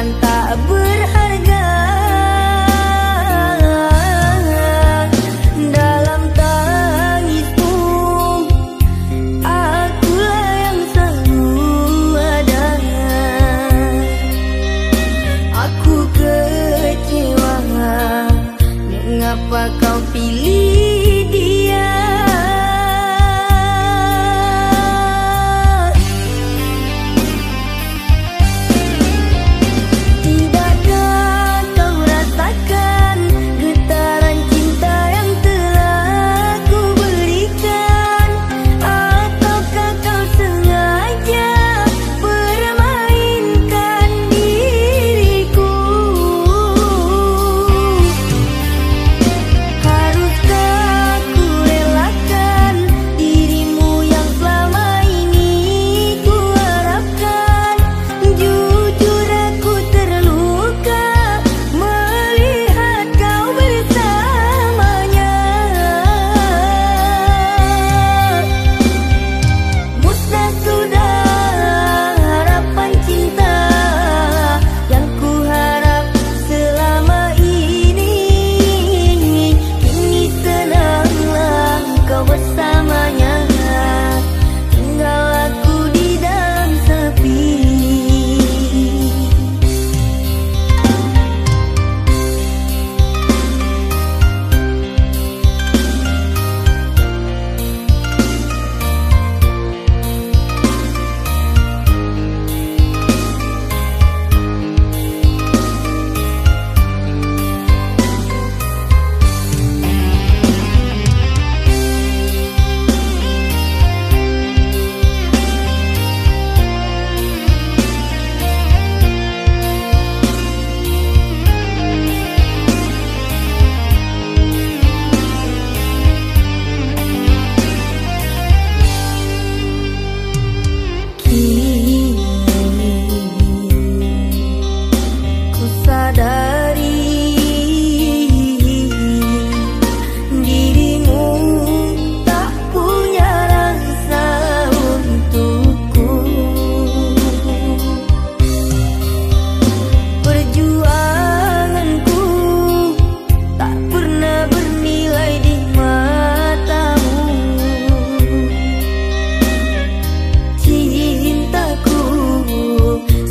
seakan tak berharga. Dalam tangismu, akulah yang selalu ada. Aku kecewa, mengapa kau pilih dia?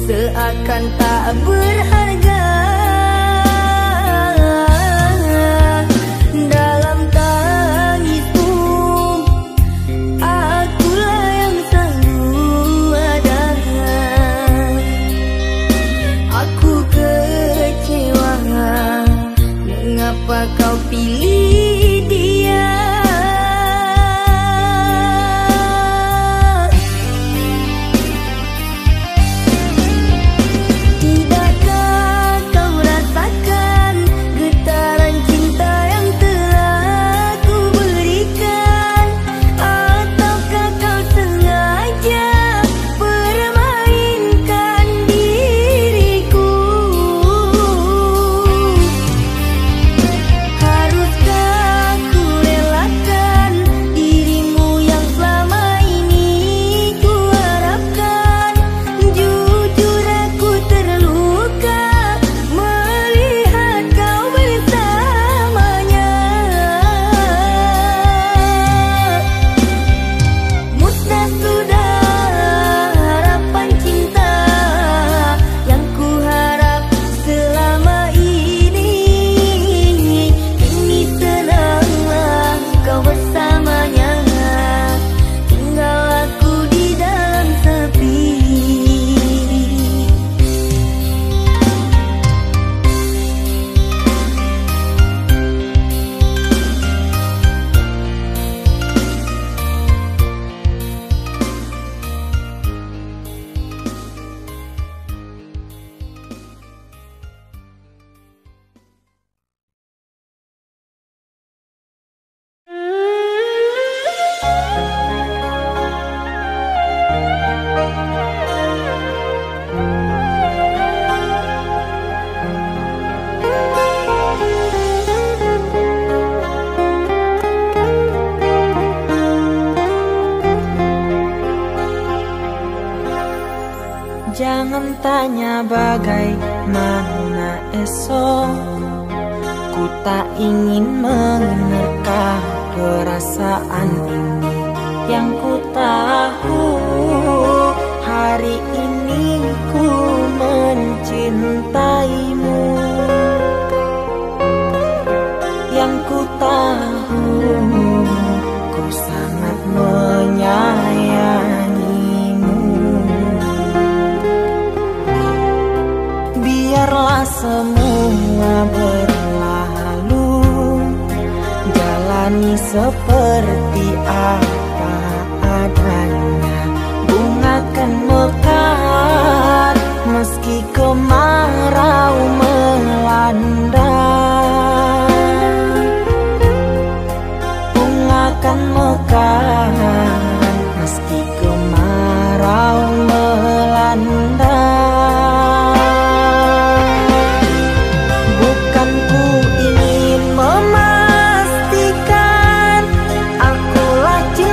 Seakan tak berharga. Dalam tangismu, akulah yang selalu ada. Aku kecewa, mengapa kau pilih dia? Tidakkah Jangan tanya bagaimana esok, ku tak ingin menerka perasaan ini. Yang ku tahu hari ini ku mencintaimu. Yang ku tahu ku sangat menyayangimu. Biarlah semua berlalu, jalani seperti apa adanya. Bunga kan mekar meski kemarau melanda. Bunga kan mekar meski kemarau melanda. Bukan ku ingin memastikan akulah cinta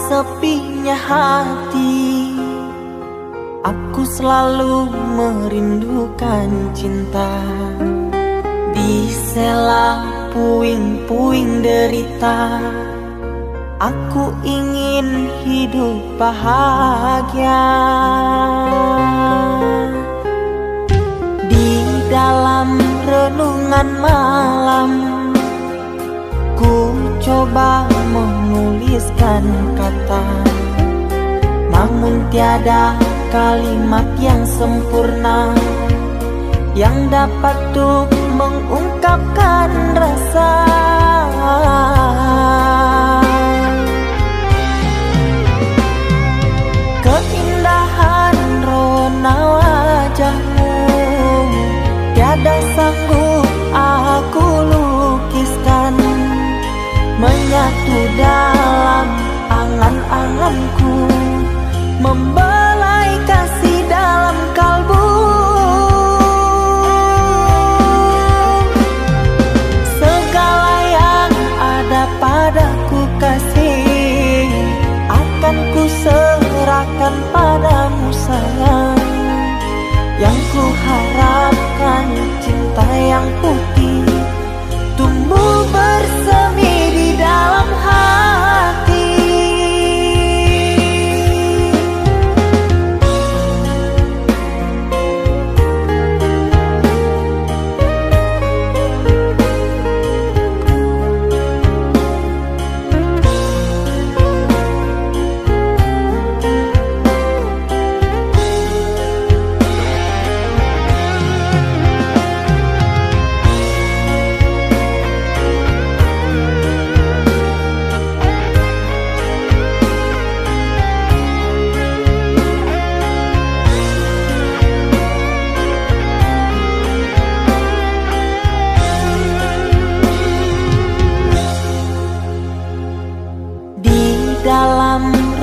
sepinya hati, aku selalu merindukan cinta. Di sela puing-puing derita, aku ingin hidup bahagia. Di dalam renungan malam, ku coba menuliskan kata, namun tiada kalimat yang sempurna yang dapat untuk mengungkapkan rasa. Keindahan rona wajahmu tiada sanggup aku lukiskan, menyatu dalam angan-anganku, membelai kasih dalam kalbu. Segala yang ada padaku kasih, akan ku serahkan padamu sayang. Yang ku harapkan cinta yang putih tumbuh bersemi di dalam hati.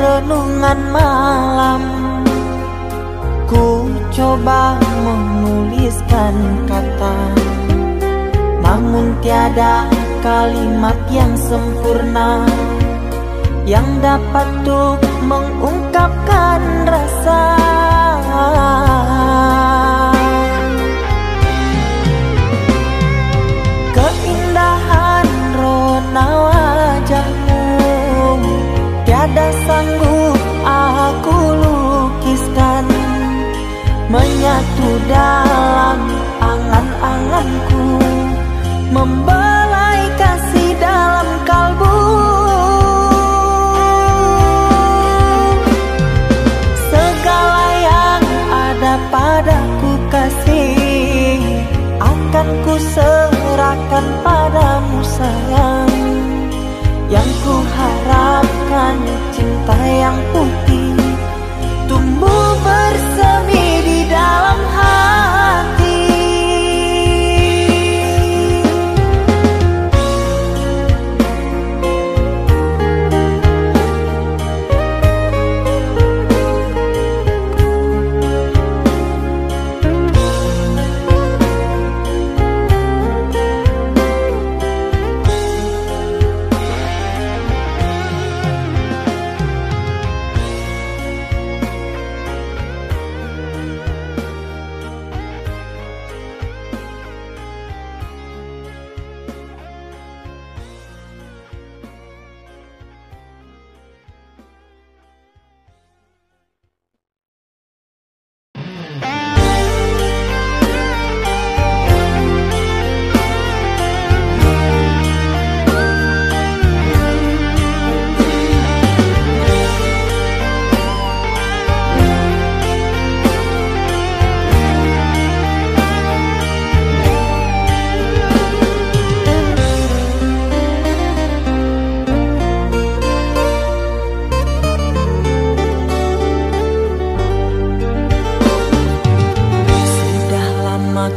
Renungan malam, ku coba menuliskan kata, namun tiada kalimat yang sempurna yang dapat untuk mengungkapkan rasa. Keindahan rona wajahmu tiada sanggup aku lukiskan, menyatu dalam angan-anganku, membelai kasih dalam kalbu. Segala yang ada padaku kasih, akan ku serahkan padamu sayang. Yang ku harapkan cinta yang putih tumbuh bersemi di dalam hati.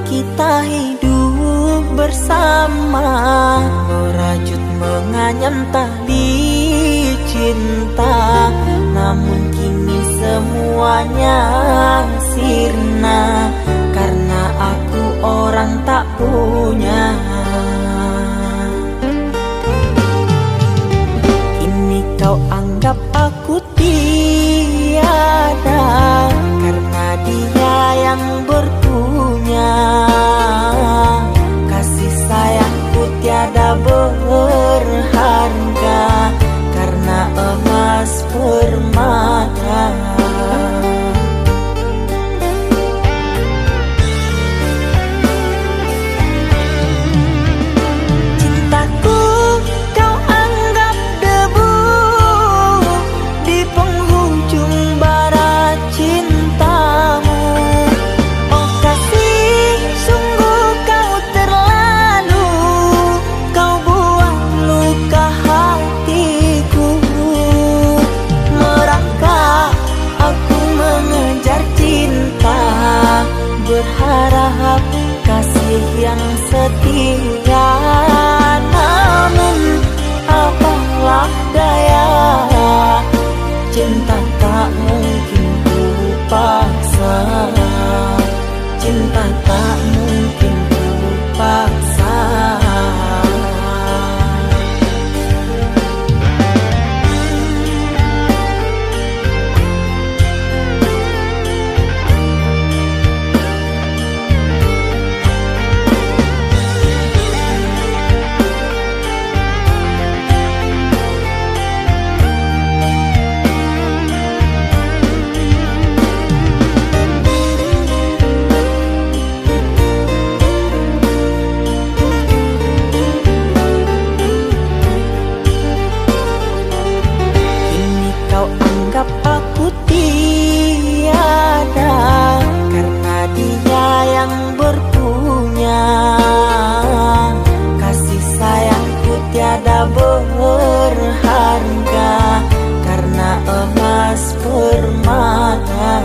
Kita hidup bersama, merajut menganyam tali cinta, namun kini semuanya sirna karena aku orang tak punya. Kini kau anggap aku aku tiada, karena Dia yang berpunya. Kasih sayangku tiada berharga, karena emas permata. Berharap kasih yang setia, namun apalah daya, cinta tak mungkin ku paksa, cinta tak mungkin ku paksa. Aku tiada, karena Dia yang berpunya. Kasih sayangku tiada berharga, karena emas permata.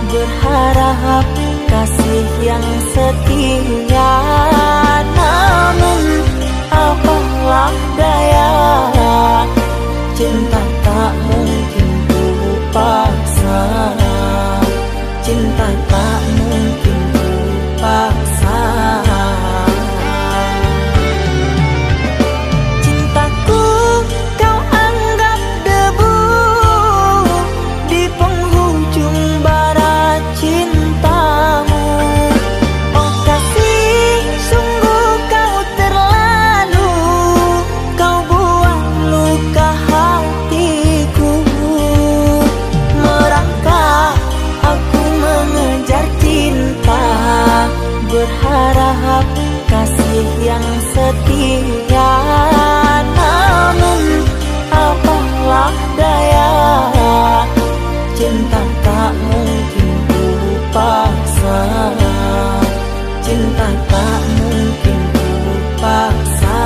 Berharap kasih yang setia, namun apalah daya, cinta tak mungkin ku paksa, cinta tak mungkin ku paksa. Cintaku kau anggap debu di penghujung bara cintamu. Oh kasih, sungguh kau terlalu, kau buang luka hatiku. Merangkak aku mengejar cinta, berharap kasih yang setia, namun apalah daya, cinta tak mungkin ku paksa, cinta tak mungkin ku paksa.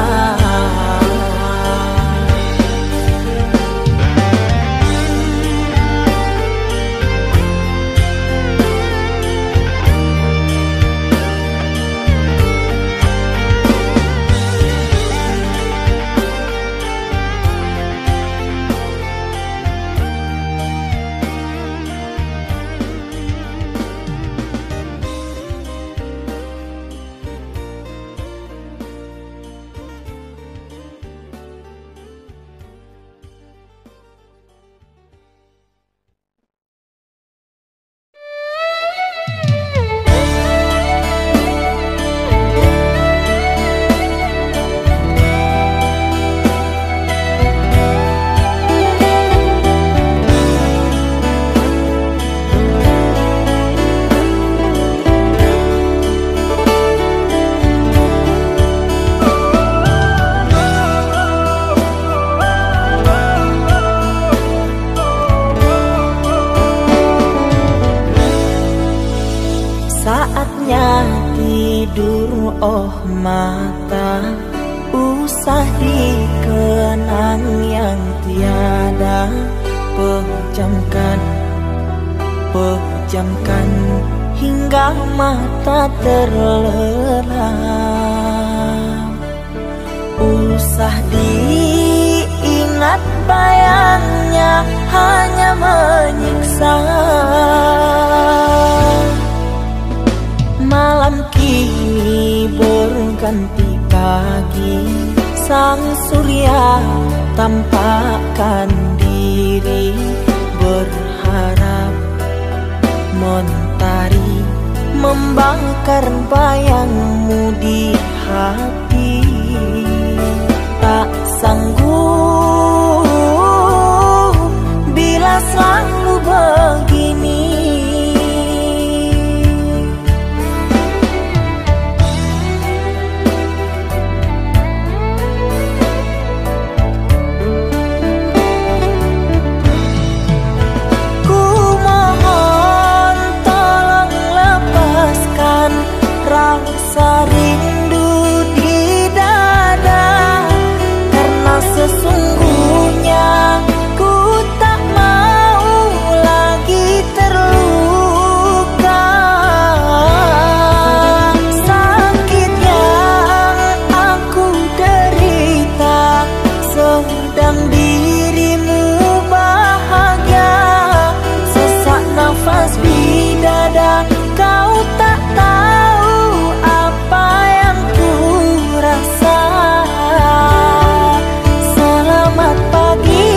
tidur oh mata usah dikenal. pejamkan hingga mata terlelap. Usah diingat bayangnya hanya menyiksa. Malam kini berganti pagi, sang surya tampakkan diri, berharap mentari membakar bayangmu di hati. Tak sanggup bila selalu begini. Ku mohon tolong lepaskan rasa rindu di dada, karena sesungguhnya ku tak mau lagi terluka. Sakit yang aku derita sedang dirimu bahagia. Sesak nafas di dada, kau tak tahu apa yang ku rasa. Selamat pagi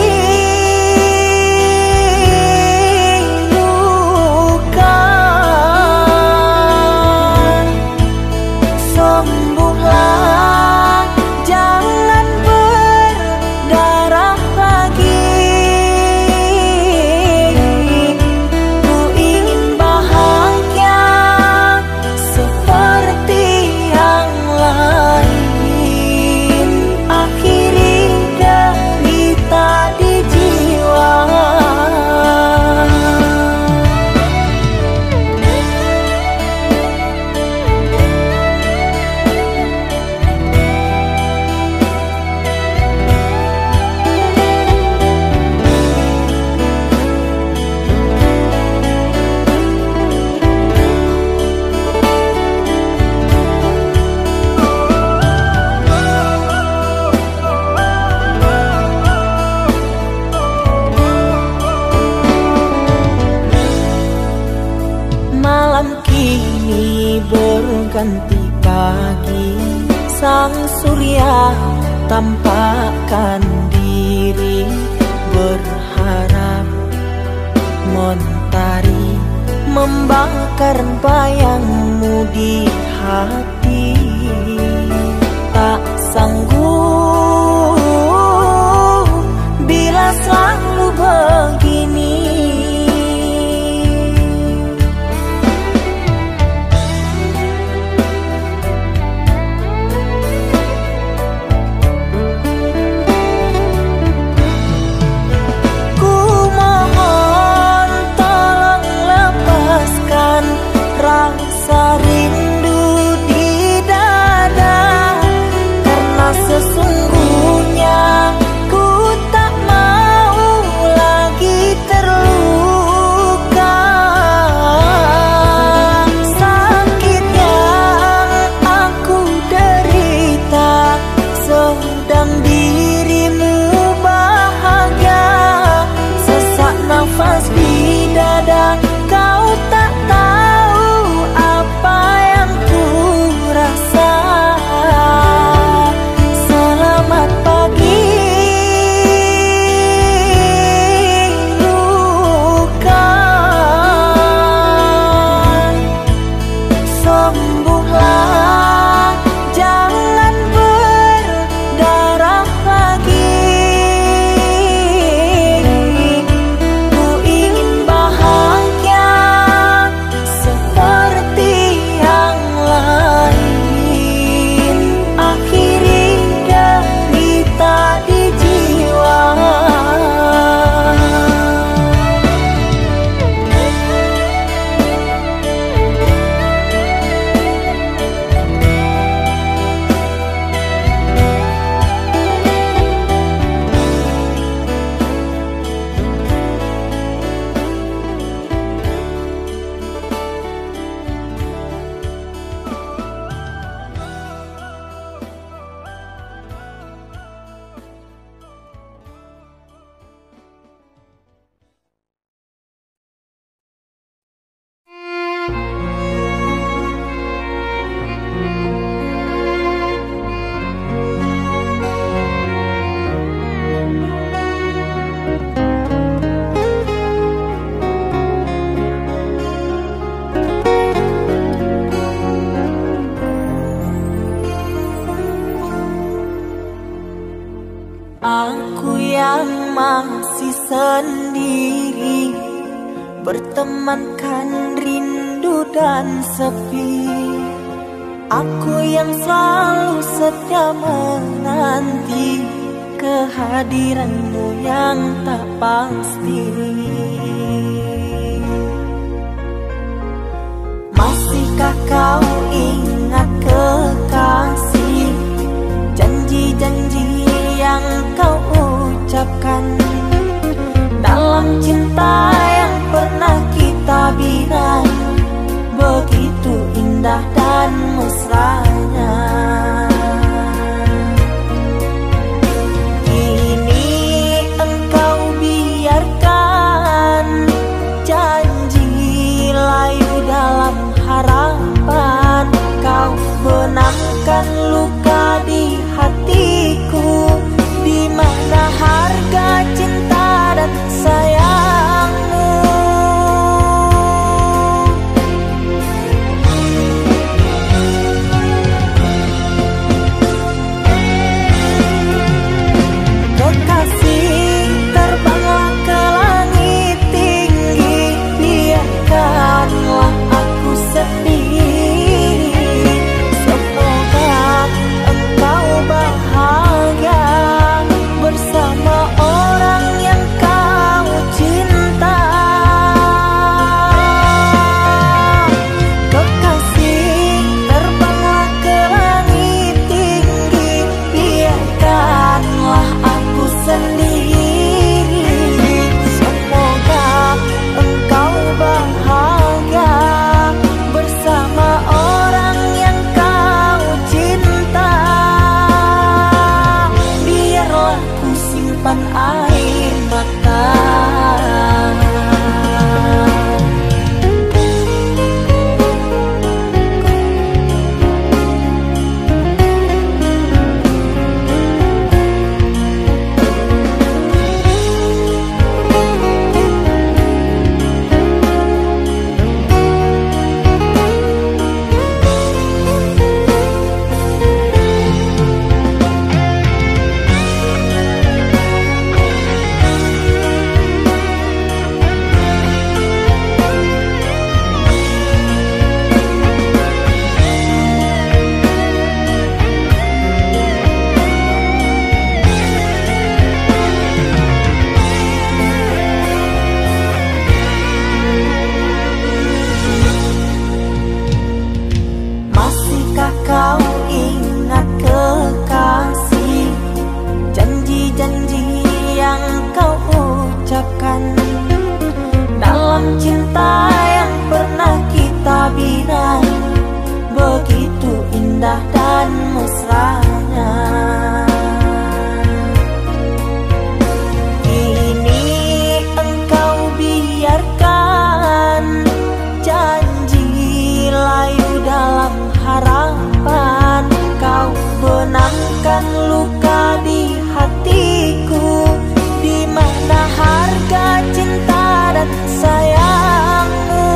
luka, sembuhlah, jangan berdarah lagi. Ku ingin bahagia seperti yang lain, akhiri derita di jiwa. Malam kini berganti pagi, sang surya tampakkan diri, berharap mentari membakar bayangmu di hati. Tak sanggup bila selalu begini. Ku mohon tolong lepaskan rasa rindu di Aku yang masih sendiri, bertemankan rindu dan sepi. Aku yang selalu setia menanti kehadiranmu yang tak pasti. Masihkah kau ingat kekasih, janji-janji yang kau ucapkan dalam cinta yang pernah kita bina, begitu indah dan mesranya. Kini engkau biarkan janji layu dalam harapan, kau benamkan luka di hatiku, di mana harga cinta dan sayangmu. Kekasih, terbanglah ke langit tinggi, biarkanlah aku sendiri. Semoga engkau bahagia bersama orang yang kau cinta. Kekasih, terbanglah ke langit tinggi, biarkanlah aku sendiri. Semoga engkau bahagia bersama orang yang kau cinta. Biarlah ku simpan air mata. Masihkah kau ingat kekasih, janji-janji yang kau ucapkan dalam cinta yang pernah kita bina, begitu indah dan mesranya. Kini engkau biarkan janji layu dalam harapan, kau benamkan luka di hatiku, di mana harga cinta dan sayangmu.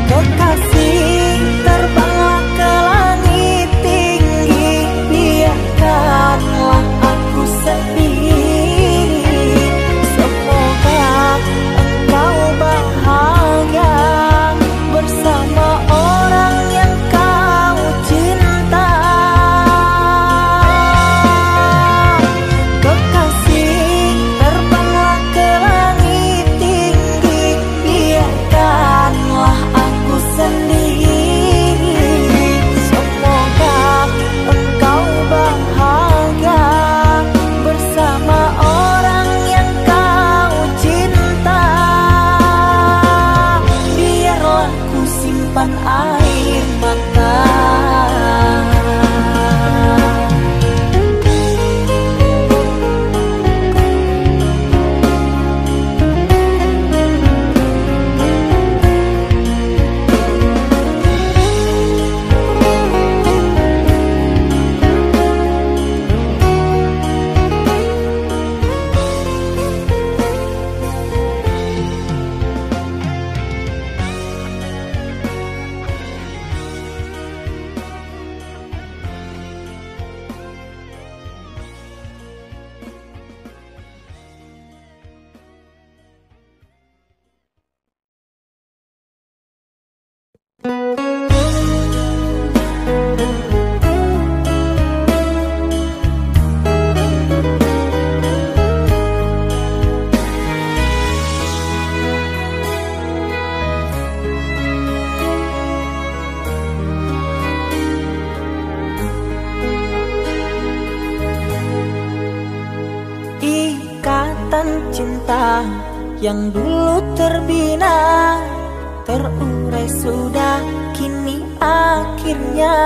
Kekasih, terbanglah ke langit tinggi, biarkanlah aku sendiri. Semoga engkau bahagia bersama orang yang kau cinta. Kekasih, terbanglah ke langit tinggi, biarkanlah aku sendiri. Semoga engkau bahagia bersama orang yang kau cinta. Biarlah ku simpan air mata. yang dulu terbina, terurai sudah kini akhirnya.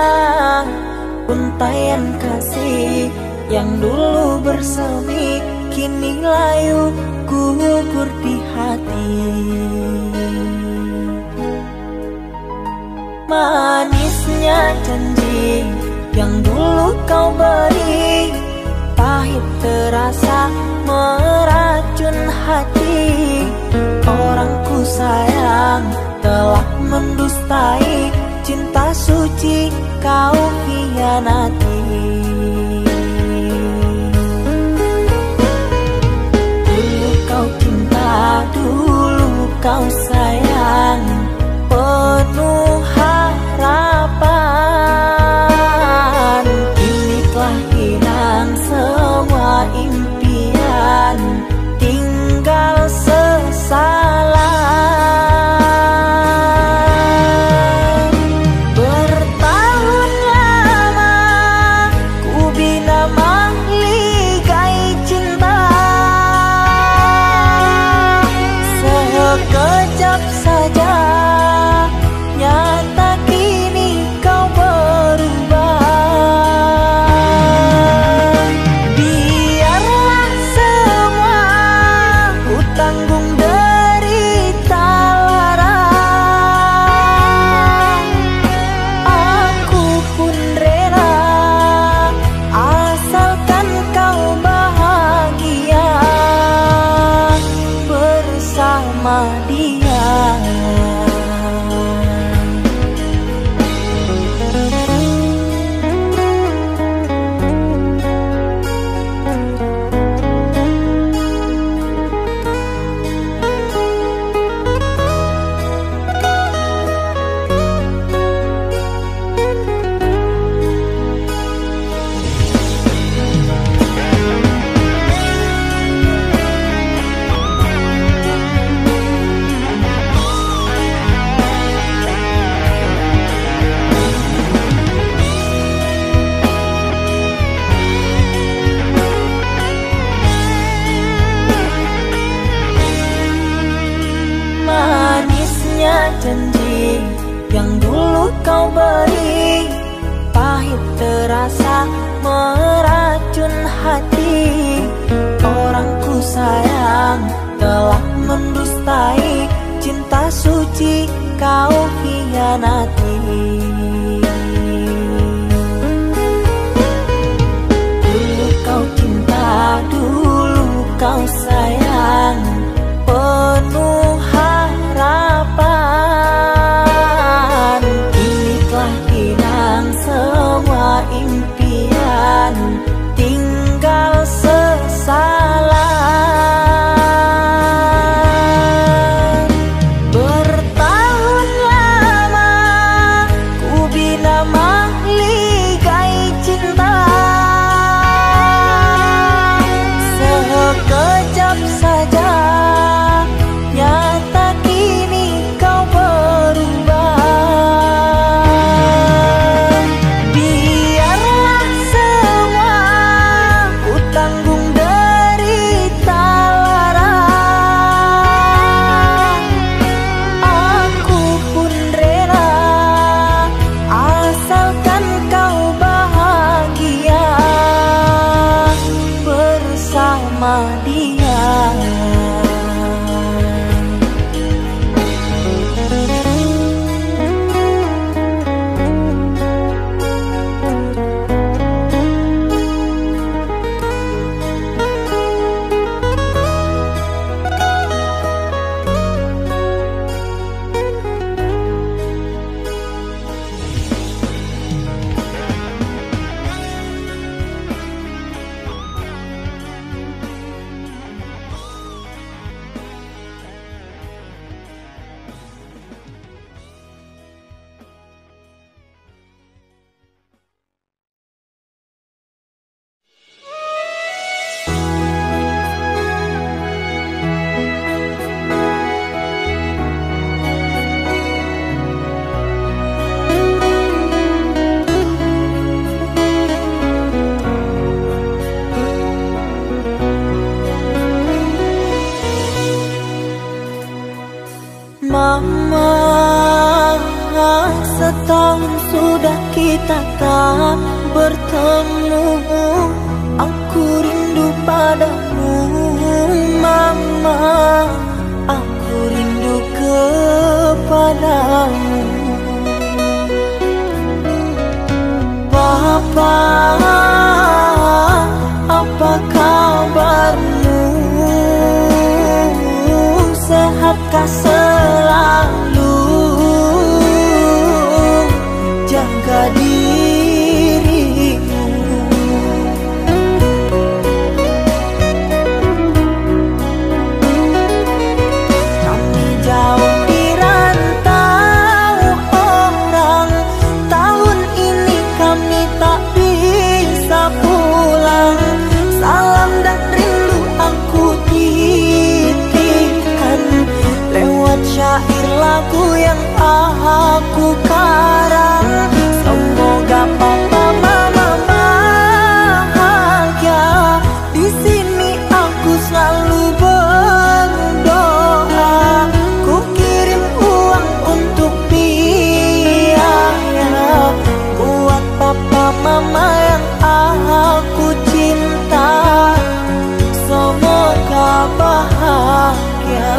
Untaian kasih yang dulu bersemi, kini layu gugur di hati. Manisnya janji yang dulu kau beri, pahit terasa meracun hati. Orang ku sayang telah mendustai, cinta suci kau hianati. Dulu kau cinta, dulu kau sayang, penuh harapan. Kini telah hilang semua impian, tinggal sesalan. Bertahun lama ku bina mahligai cinta, sekejap saja nyata kini kau berubah. Biarlah semua ku tanggung derita lara, aku pun rela asalkan kau bahagia bersama dia. Manisnya janji yang dulu kau beri, pahit terasa meracun hati. Orang ku sayang telah mendustai, cinta suci kau hianati. Dulu kau cinta, dulu kau sayang, penuh harapan. Kini telah hilang semua impian, tinggal sesalan. Bertahun lama ku bina mahligai cinta, sekejap saja lama, setahun sudah kita tak bertemu. Aku rindu padamu mama, aku rindu kepadamu. Papa, apa kabarmu? Sehatkah selalu? Jaga dirimu. Kami jauh di rantau orang, tahun ini kami tak bisa pulang. Salam dan rindu aku titipkan lewat syair lagu yang aku karang. Semoga papa mama bahagia. Di sini aku selalu berdoa. Ku kirim uang untuk biaya buat papa mama yang aku cinta. Semoga bahagia.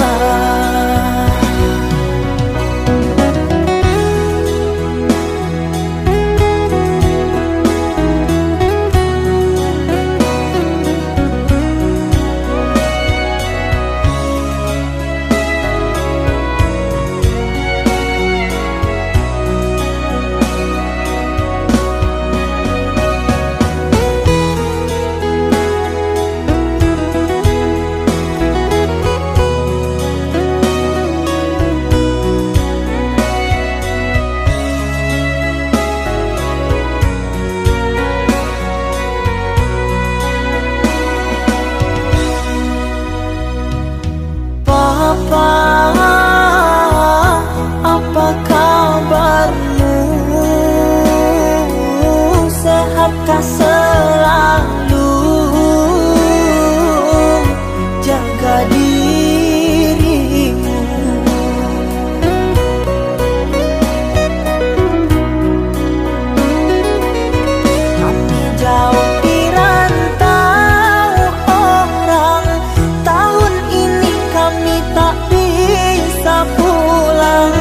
Papa, apa kabarmu? Sehatkah selalu? Jaga dirimu. Kami jauh di rantau orang, tahun ini kami tak bisa pulang.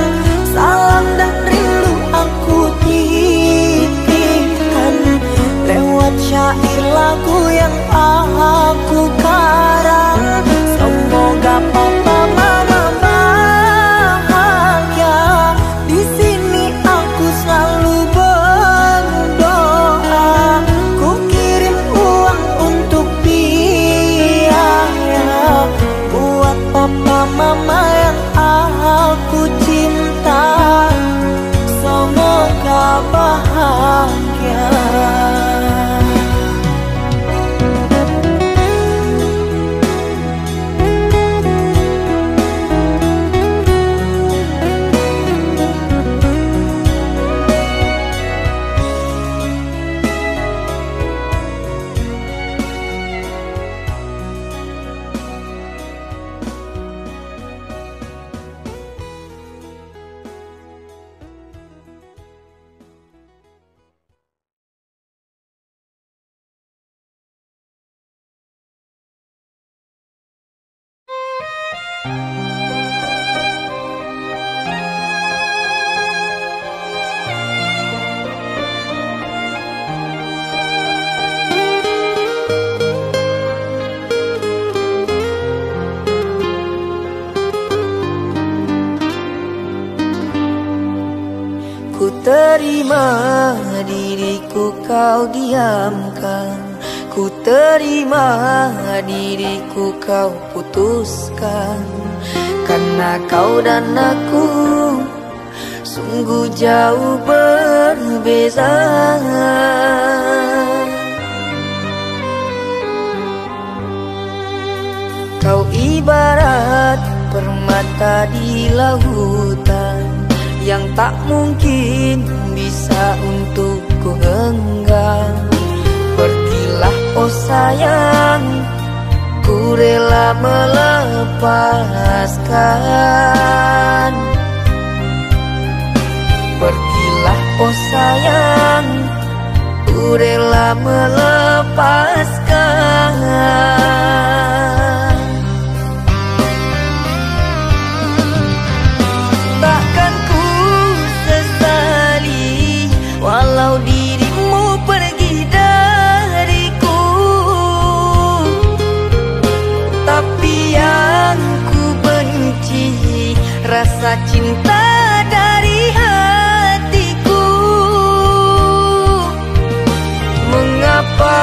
Salam dan rindu aku titipkan lewat syair lagu yang aku karang. Semoga papa mama bahagia. Di sini aku selalu berdoa. Ku kirim uang untuk biaya buat papa mama yang aku cinta. Semoga bahagia. Ku terima diriku kau diamkan, ku terima diriku kau putuskan. Karena kau dan aku sungguh jauh berbeza. Kau ibarat permata di lautan yang tak mungkin bisa untuk ku genggam. Pergilah oh sayang, ku rela melepaskan oh sayang, ku rela melepaskan. Takkan ku sesali walau dirimu pergi dariku, tapi yang ku benci rasa cinta dari hatiku. Mengapa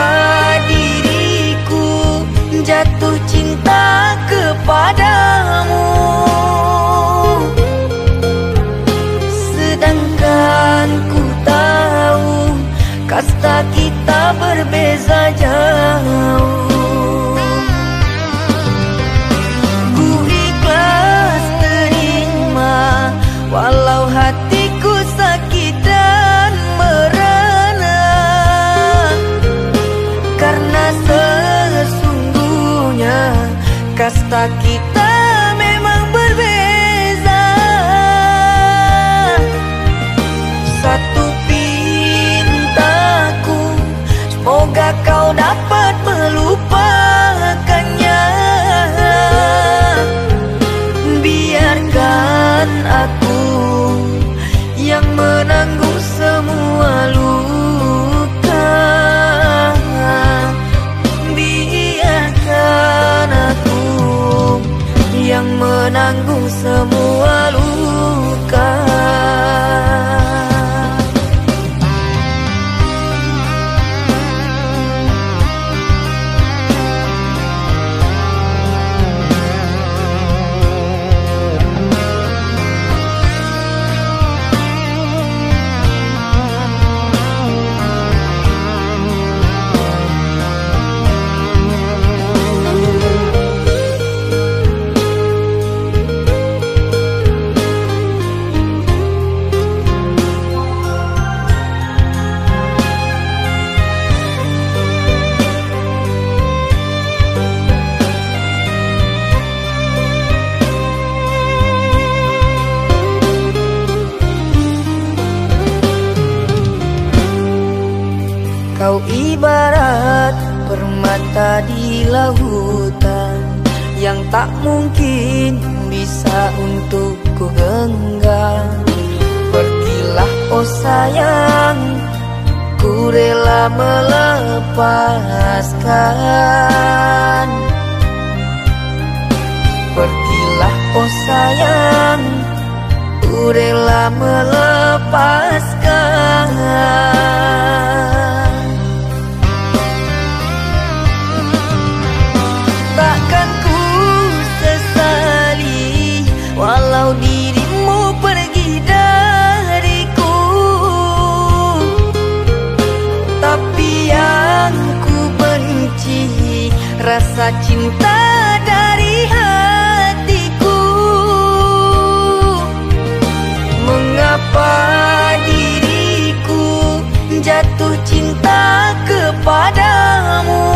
diriku jatuh cinta kepadamu, sedangkan ku tahu kasta kita berbeza jauh. Ku ikhlas terima walau hatiku sakit dan merana, karena sesungguhnya kasta kita memang berbeza. Satu pintaku, semoga kau dapat melupakannya. Biarkan aku yang menanggung semua luka. Biarkan aku yang menanggung semua luka. Kau ibarat permata di lautan yang tak mungkin bisa untuk ku genggam. Pergilah oh sayang, ku rela melepaskan. Pergilah oh sayang, ku rela melepaskan. Takkan ku sesali walau dirimu pergi dariku, tapi yang ku benci rasa cinta dari hatiku. Mengapa diriku jatuh cinta kepadamu,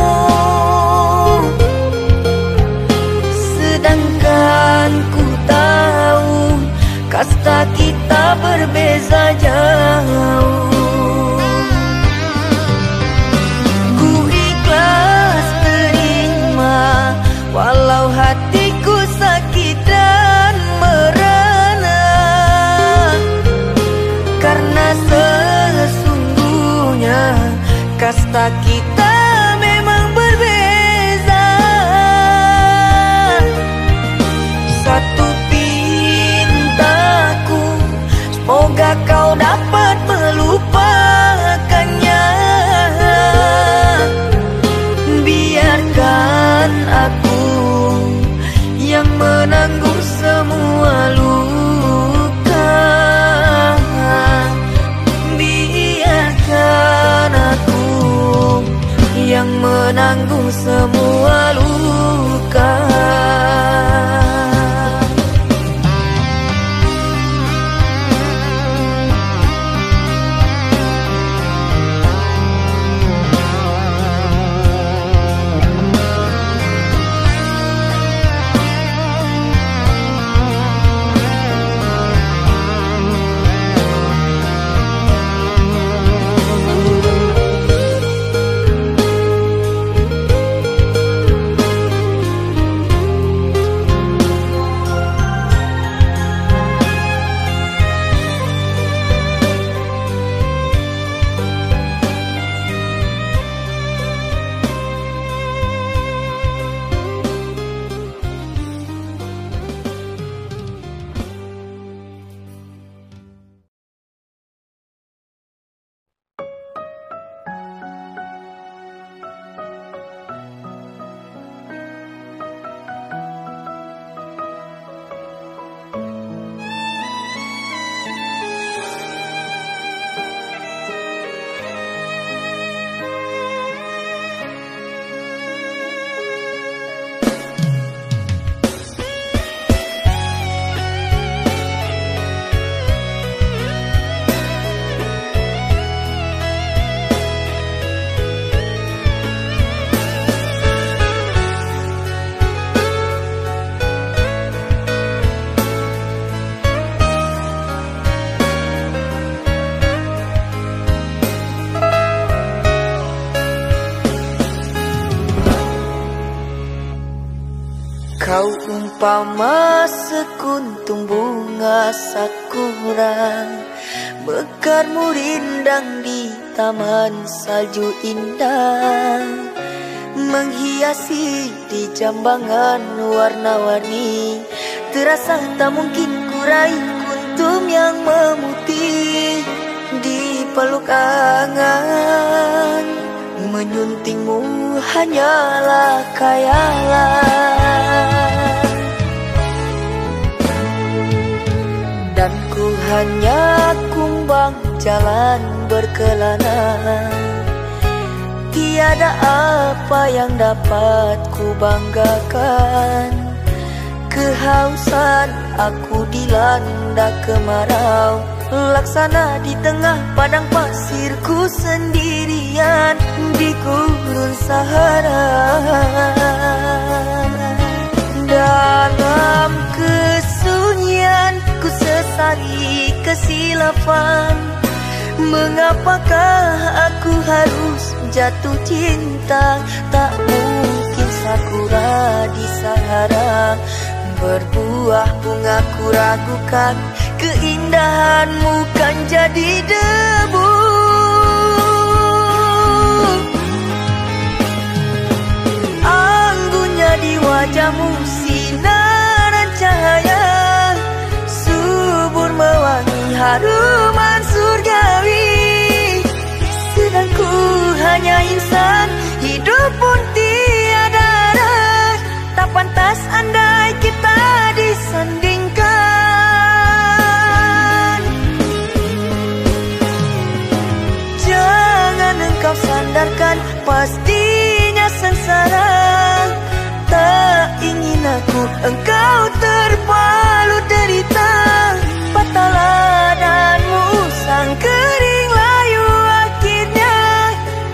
sedangkan ku tahu kasta kita berbeza jauh. Ku ikhlas terima walau hatiku sakit dan merana, karena sesungguhnya kasta kita memang berbeza. Satu pintaku, semoga kau dapat melupakannya. Biarkan aku yang menanggung semua luka. Biarkan aku Umpama sekuntum bunga sakura mekarmu rindang di taman salju indah, menghiasi di jambangan warna-warni. Terasa tak mungkin kurai kuntum yang memutih di peluk angan. Menyuntingmu hanyalah khayalan, dan ku hanya kumbang jalan berkelana. Tiada apa yang dapat ku banggakan. Kehausan aku dilanda kemarau, laksana di tengah padang pasirku sendirian di gurun Sahara. Dalam kesunyian ku sesali kesilapan. Mengapakah aku harus jatuh cinta? Tak mungkin sakura di Sahara berbuah bunga, ku ragukan keindahanmu kan jadi debu. Anggunnya di wajahmu sinaran cahaya, subur mewangi haruman surgawi. Sedang ku hanya insan, hidup pun tiada arah. Tak pantas andai kita disandingkan. Jangan engkau sandarkan, pastinya sengsara. Tak ingin aku engkau terpalu derita. Patahlah dan musang kering layu, akhirnya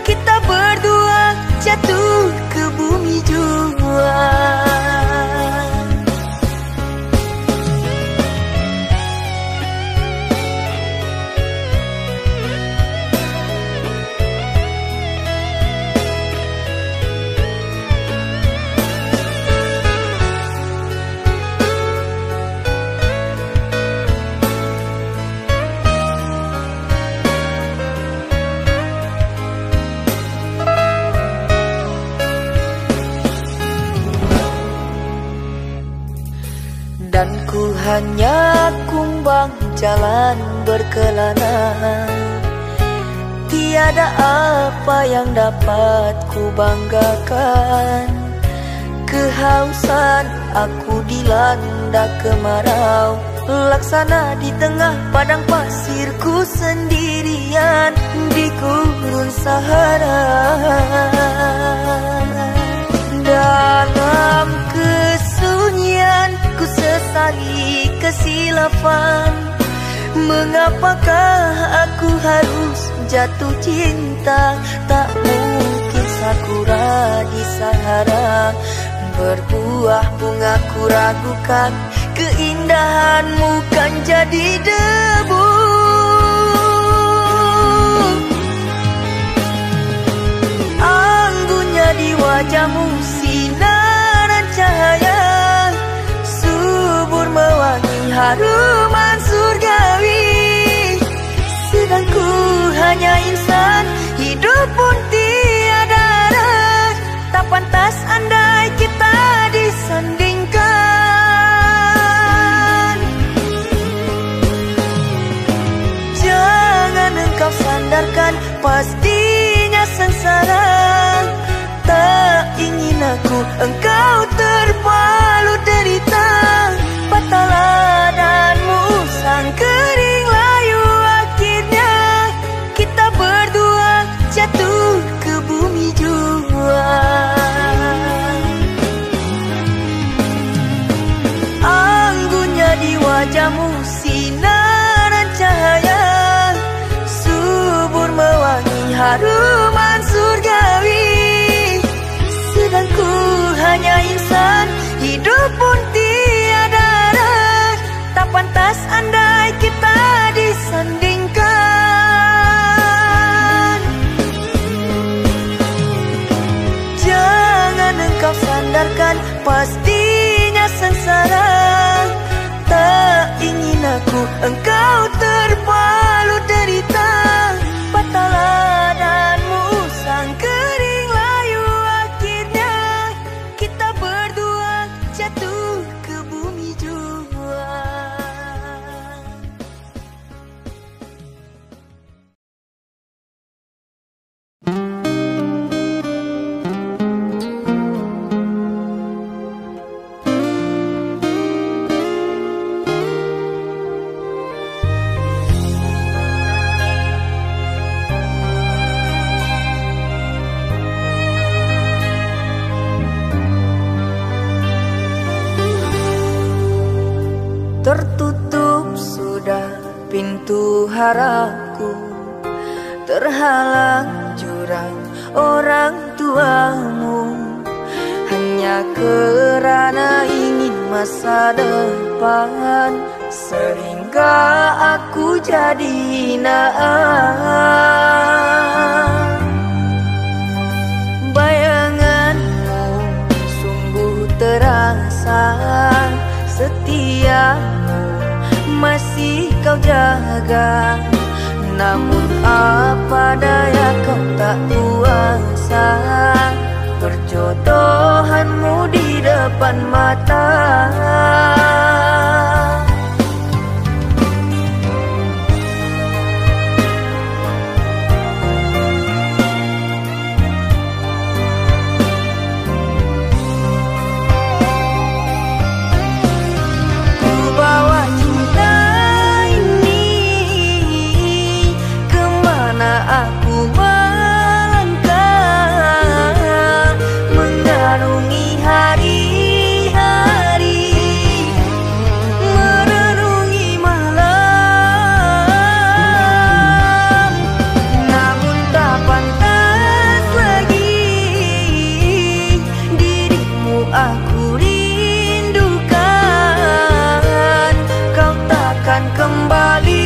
kita berdua jatuh ke bumi jua. Dan ku hanya kumbang jalan berkelana. Tiada apa yang dapat ku banggakan. Kehausan aku dilanda kemarau, laksana di tengah padang pasirku sendirian di gurun Sahara. Dalam kesunyian ku sesali kesilapan. Mengapakah aku harus jatuh cinta? Tak mungkin sakura di Sahara berbuah bunga, ku ragukan keindahanmu kan jadi debu. Anggunnya di wajahmu sinaran cahaya, subur mewangi haruman surgawi. Sedang ku hanya insan, hidup pun tiada arah. Tak pantas andai kita disandingkan. Jangan engkau sandarkan, pastinya sengsara. Tak ingin aku engkau terpalu derita. Patahlah dan musang kering layu, akhirnya kita berdua jatuh ke bumi jua. Anggunnya di wajahmu sinaran cahaya, subur mewangi haruman surgawi. Sedang ku hanya insan, hidup derita, patahlah danmu sang kering layu. Akhirnya kita berdua jatuh ke bumi jua. Tertutup sudah pintu harapku, terhalang jurang orang tuamu, hanya kerana ingin masa depan, sehingga aku jadi hinaan. Bayanganmu sungguh terasa, setiamu masih kau jaga. Namun apa daya kau tak kuasa, perjodohanmu di depan mata. Aku melangkah mengarungi hari-hari, merenungi malam. Namun tak pantas lagi dirimu aku rindukan. Kau takkan kembali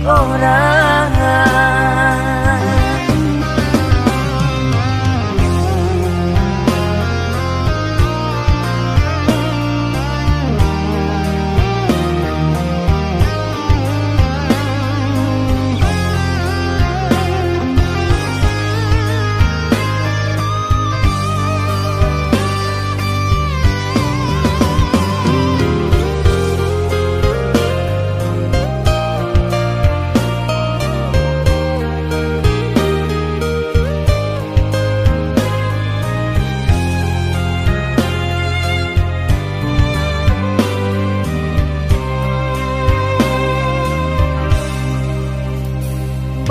orang.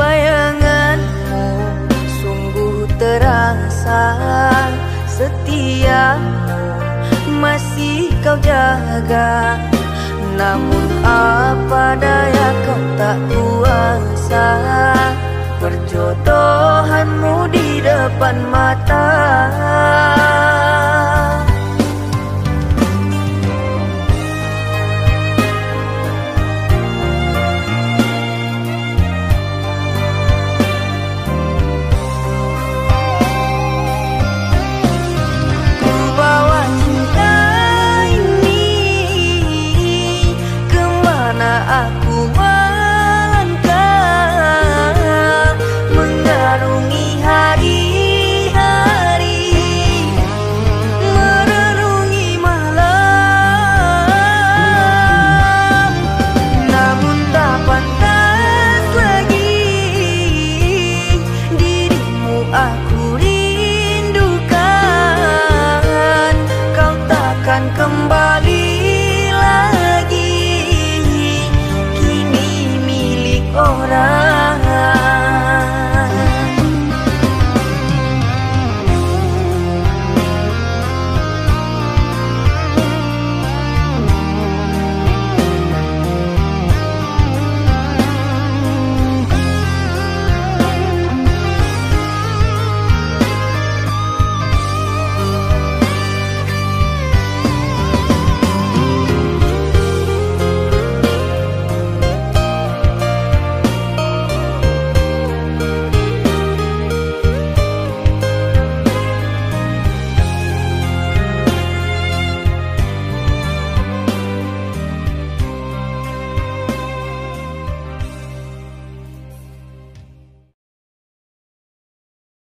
Bayanganmu sungguh terasa, setiamu masih kau jaga. Namun apa daya kau tak kuasa, perjodohanmu di depan mata. Aku